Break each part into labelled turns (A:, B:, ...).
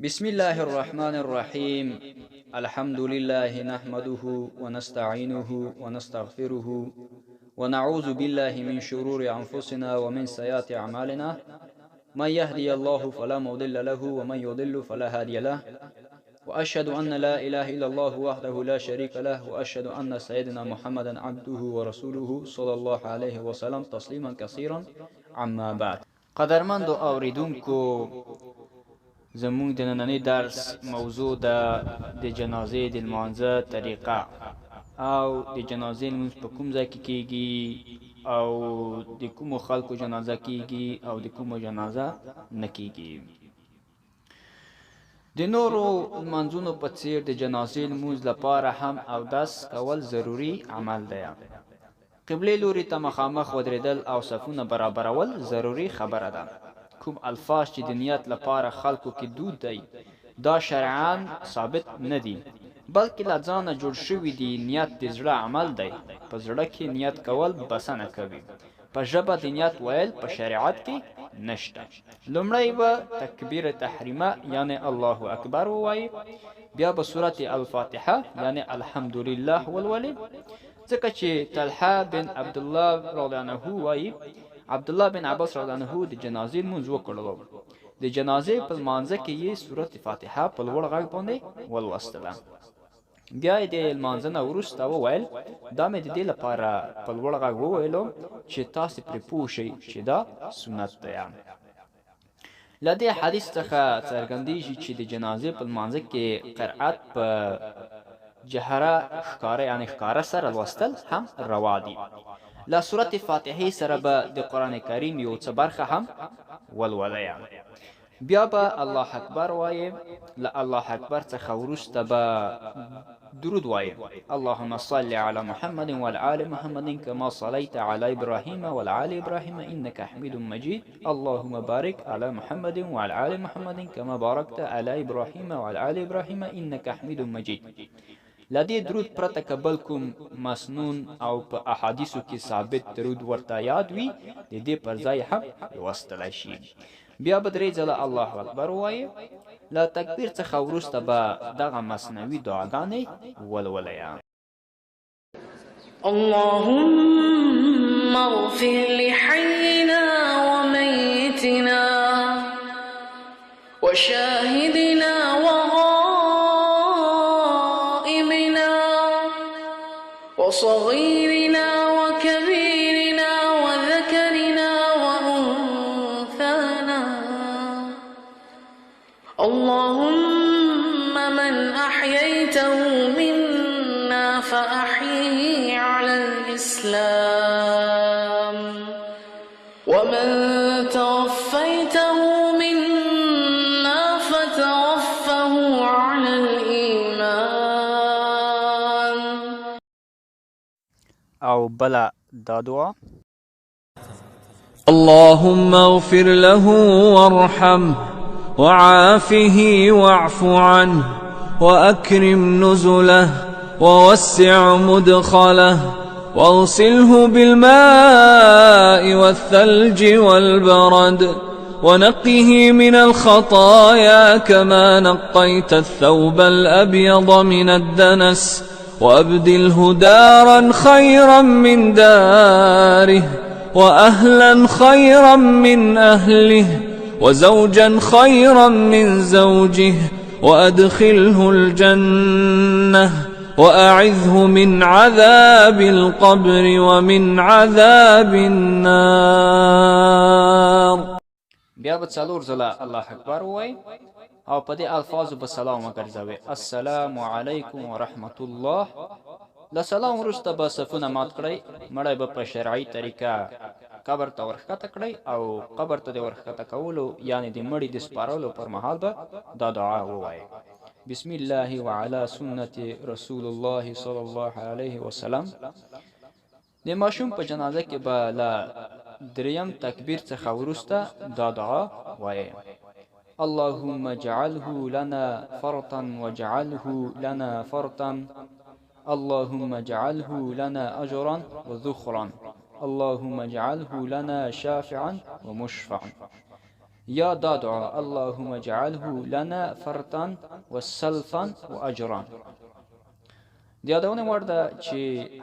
A: بسم الله الرحمن الرحيم. الحمد لله نحمده ونستعينه ونستغفره ونعوذ بالله من شرور أنفسنا ومن سيئات أعمالنا. من يهدي الله فلا مضل له ومن يضل فلا هادي له. وأشهد أن لا إله إلا الله وحده لا شريك له وأشهد أن سيدنا محمدا عبده ورسوله صلى الله عليه وسلم تسليما كثيرا. عما بعد، قدرمند اوریدونکو، زمونږ د نننۍ درس موضوع ده د جنازې د لمانځه طریقه او د جنازې لمونځ په کوم ځای کې کیږي او د کومو خلکو جنازه کیږي او د کومو جنازه نه کیږي. د نورو لمانځونو په څیر د جنازې لمونځ لپاره هم اودس کول ضروري عمل دی. قبلې لوري ته مخامخ ودرېدل او صفونه برابرول ضروري خبره ده. کوم الفاظ چې د نیت لپاره خلکو کې دود دی دا شرعاً ثابت نه دي، بلکې له ځانه جوړ شوي دي. نیت د زړه عمل دی، په زړه کې نیت کول بسنه کوي. په ژبه د نیت ویل په شریعت کې نشته. لومړی به تکبیر تحریمه یعنی الله اکبر ووایي، بیا به سورت الفاتحه یعنی الحمدلله ولولي، ځکه چې طلحه بن عبدالله رضی الله عنه وایي عبدالله بن عباس رضی الله عنه د جنازې لمونځ وکړلو. د جنازې په لمانځه کې یې سورت فاتحه په لوړ غږ باندې ولوستله. بیا یې د لمانځه نه وروسته وویل، دا مې د دې لپاره په لوړ غږ وویلو چې تاسې پرې پوه شئ چې دا سنت دی. له دې حدیث څخه څرګندېږي چې د جنازې په لمانځه کې قرأت په جهره ښکاره یعنی ښکاره سره لوستل هم روا دي. له سورت فاتحې سره به د قرآن کریم یو څه برخه هم ولولئ. بیا به الله اکبر وایې. له الله اکبر څخه وروسته به درود وایې، اللهم صل علی محمد وعلى آل محمد كما صليت على إبراهيم وعلى آل إبراهيم إنك حميد مجيد. اللهم بارك على محمد وعلى آل محمد كما باركت على إبراهيم وعلى آل إبراهيم إنك حميد مجيد. لدې درود پرته که بل کوم مسنون او په احادیثو کې ثابت درود ورته یاد وي د دې پر ځای هم لوستلی شي. بیا به درې ځله الله اکبر ووایې. له تکبیر څخه وروسته به دغه مصنوي دعاګانې ولولئ.
B: اللهم اغفر لحينا وميتنا وشاهدنا وصغيرنا وكبيرنا وذكرنا وأنثانا. اللهم من أحييته منا فأحيه على الإسلام، ومن توفيته منا فتوفه على الإيمان.
A: او بلا دا دعا،
C: اللهم اغفر له وارحمه وعافه واعف عنه وأكرم نزله ووسع مدخله واغسله بالماء والثلج والبرد ونقه من الخطايا كما نقيت الثوب الأبيض من الدنس، وأبدله دارا خيرا من داره وأهلا خيرا من أهله وزوجا خيرا من زوجه وأدخله الجنة وأعذه من عذاب القبر ومن عذاب النار.
A: بیا به څلور ځله الله اکبر ووایي او په دې الفاظو به سلام وګرځوي، السلام علیکم ورحمت الله. له سلام وروسته به صفونه مات کړئ. مړی به په شرعي طریقه قبر ته ورښکته کړئ او قبر ته د ورښکته کولو یعنی د مړي د سپارلو پر مهال به دا دعا ووایي، بسم الله وعلى سنة رسول الله صلی الله علیه وسلم. د ماشوم په جنازه کې به له دریم تکبیر څخه وروسته دا دعا وایي، اللهم اجعله لنا فرطا واجعله لنا فرطا، اللهم اجعله لنا أجرا وذخرا، اللهم اجعله لنا شافعا ومشفعا. یا دا دعا اللهم اجعله لنا فرطا وسلفا واجرا. د یادونه وړ ده چې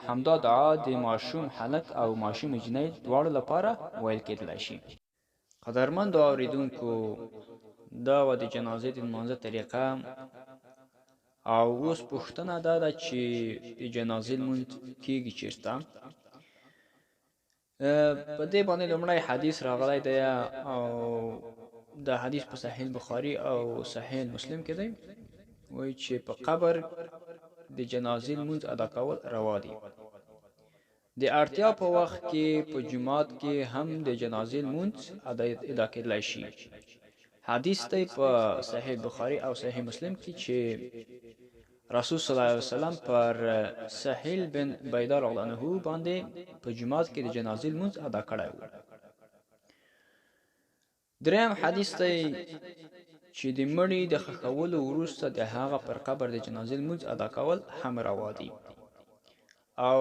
A: همدا دعا د ماشوم هلک او ماشوم جنۍ دواړو لپاره ویل کېدلی شي. قدرمندو اوریدونکو، دا و د جنازې د لمانځه طریقه. او اوس پوښتنه دا ده چې د جنازې لمونځ کیږي چیرته؟ په دې باندې لومړی حدیث راغلی دی او دا حدیث په صحیح بخاری او صحیح مسلم کې دی، وایي چې په قبر د جنازې لمونځ ادا کول روا دي. د اړتیا په وخت کې په جماعت کې هم د جنازې لمونځ ادا کېدلی شي. حدیث دی په صحیح بخاری او صحیح مسلم کې چې رسول صلی الله علیه وسلم پر سهیل بن بیضا رضی الله عنه باندې په جماعت کې د جنازې لمونځ ادا کړی و. دریم حدیث دی چې د مړي د ښخولو وروسته د هغه پر قبر د جنازې لمونځ ادا کول هم روا دي. او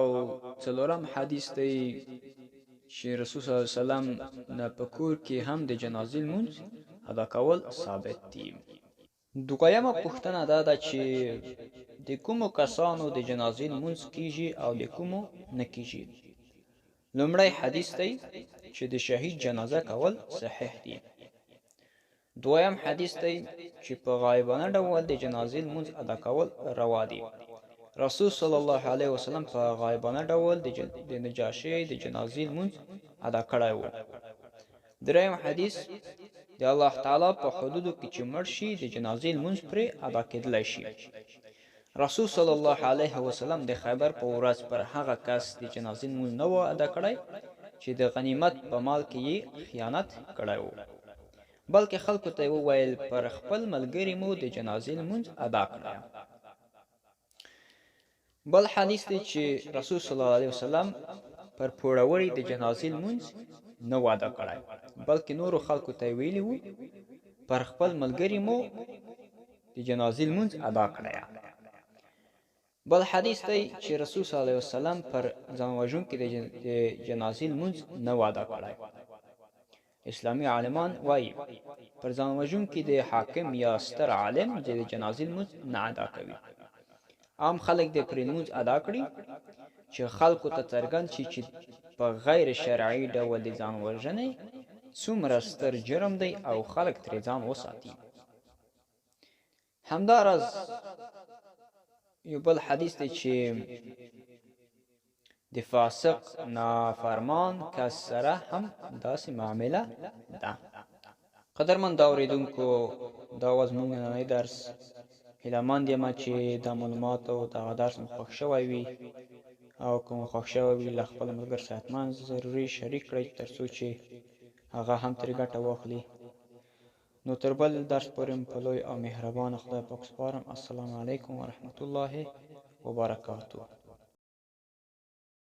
A: څلورم حدیث دی چې رسول صلی الله علیه وسلم نه په کور کې هم د جنازې لمونځ ادا کول ثابت دي. دویمه پوښتنه دا ده چې د کومو کسانو د جنازې لمونځ کیږي او د کومو نه کیږي. لومړی حدیث دی چې د شهید جنازه کول صحیح دي. دویم حدیث دی چې په غایبانه ډول د جنازې لمونځ ادا کول روا دي. رسول صلی الله علیه وسلم په غایبانه ډول د نجاشي د جنازې لمونځ ادا کړی و. دریم حدیث د الله تعالی په حدودو کې چې مړ شي د جنازې لمونځ پرې ادا کېدلی شي. رسول صلی الله علیه وسلم د خیبر په ورځ پر هغه کس د جنازې لمونځ نه و ادا کړی چې د غنیمت په مال کې یې خیانت کړی و، بلکې خلکو ته یې وویل پر خپل ملګري مو د جنازې لمونځ ادا کړی. بل حدیث دی چې رسول صلی الله علیه وسلم پر پوړوري د جنازې لمونځ نه و ادا کړی، بلکې نورو خلکو ته ویلي وو پر خپل ملګري مو د جنازې لمونځ ادا کړی. بل حدیث دی چې رسول صلی الله علیه وسلم پر ځان وژونکي د جنازې لمونځ نه و ادا کړی. اسلامي عالمان وایي پر ځان وژونکي د حاکم یا ستر عالم د جنازې لمونځ نه ادا کوي. عام خلک د پرې لمونځ ادا کړي چې خلکو ته څرګند شي چې په غیر شرعي ډول د ځان وژنې څومره ستر جرم دی او خلک ترې ځان وساتي. همداراز یو بل حدیث دی چې د فاسق نافرمان کس سره هم داسې معامله ده. قدرمند اوریدونکو، دا و زموږ نننی درس. هیلهمند یم چې دا معلومات او دغه درس مو خوښ شوی وي، او که مو خوښ شوی وي له خپلو ملګرو سره حتما ضروري شریک کړئ تر څو چې هغه هم ترې ګټه واخلي. نو تر بل درس پورې په لوی او مهربانه خدای پاک سپارم. السلام علیکم ورحمة الله وبرکاته.